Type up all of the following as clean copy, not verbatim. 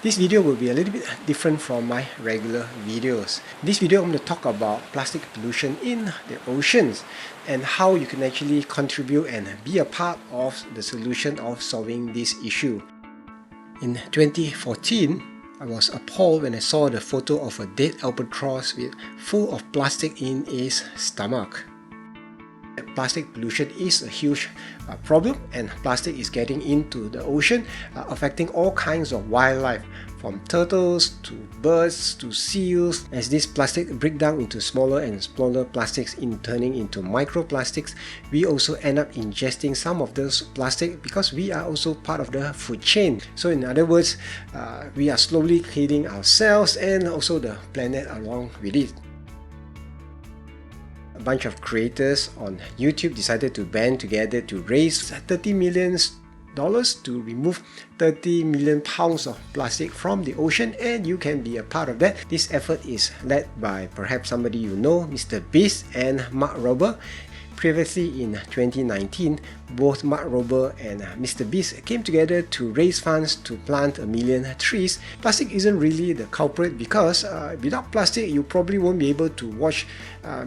This video will be a little bit different from my regular videos. This video I'm going to talk about plastic pollution in the oceans and how you can actually contribute and be a part of the solution of solving this issue. In 2014, I was appalled when I saw the photo of a dead albatross full of plastic in its stomach. Plastic pollution is a huge problem, and plastic is getting into the ocean, affecting all kinds of wildlife, from turtles to birds to seals. As this plastic break down into smaller and smaller plastics, turning into microplastics, we also end up ingesting some of those plastic because we are also part of the food chain. So in other words, we are slowly killing ourselves and also the planet along with it. A bunch of creators on YouTube decided to band together to raise $30 million to remove 30 million pounds of plastic from the ocean, and you can be a part of that. This effort is led by perhaps somebody you know, Mr. Beast and Mark Rober. Previously in 2019, both Mark Rober and Mr. Beast came together to raise funds to plant 1 million trees. Plastic isn't really the culprit because without plastic, you probably won't be able to watch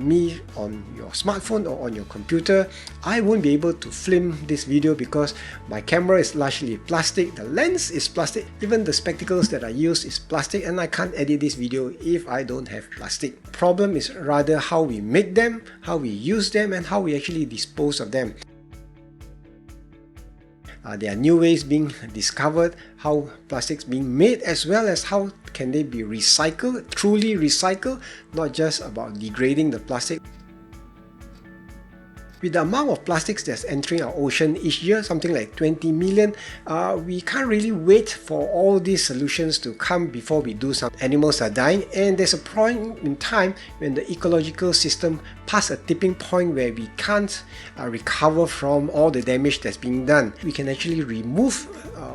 me on your smartphone or on your computer. I won't be able to film this video because my camera is largely plastic, the lens is plastic, even the spectacles that I use is plastic, and I can't edit this video if I don't have plastic. The problem is rather how we make them, how we use them, and how we actually dispose of them. There are new ways being discovered, how plastics being made, as well as how can they be recycled, truly recycled, not just about degrading the plastic. With the amount of plastics that's entering our ocean each year, something like 20 million, we can't really wait for all these solutions to come before we do something. Animals are dying, and there's a point in time when the ecological system past a tipping point where we can't recover from all the damage that's being done. We can actually remove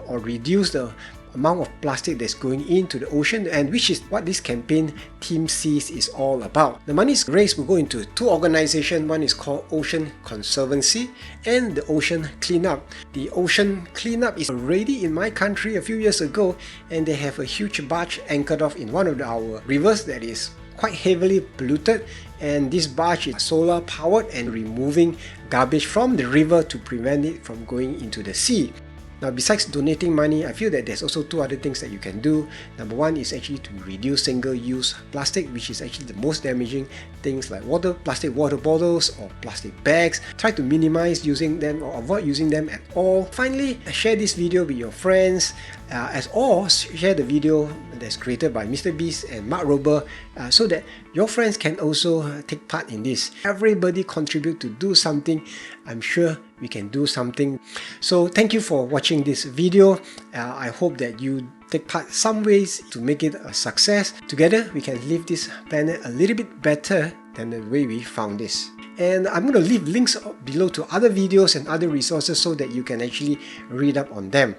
or reduce the amount of plastic that's going into the ocean, and which is what this campaign TeamSeas is all about. The money raised will go into two organizations. One is called Ocean Conservancy and the Ocean Cleanup. The Ocean Cleanup is already in my country a few years ago, and they have a huge barge anchored off in one of our rivers that is quite heavily polluted, and this barge is solar powered and removing garbage from the river to prevent it from going into the sea. Now, besides donating money, I feel that there's also two other things that you can do. Number one is actually to reduce single-use plastic, which is actually the most damaging things like plastic water bottles or plastic bags. Try to minimize using them or avoid using them at all. Finally, share this video with your friends, or share the video that's created by Mr. Beast and Mark Rober so that your friends can also take part in this. Everybody contribute to do something. I'm sure we can do something. So thank you for watching this video. I hope that you take part some ways to make it a success. Together we can leave this planet a little bit better than the way we found this. And I'm going to leave links below to other videos and other resources so that you can actually read up on them.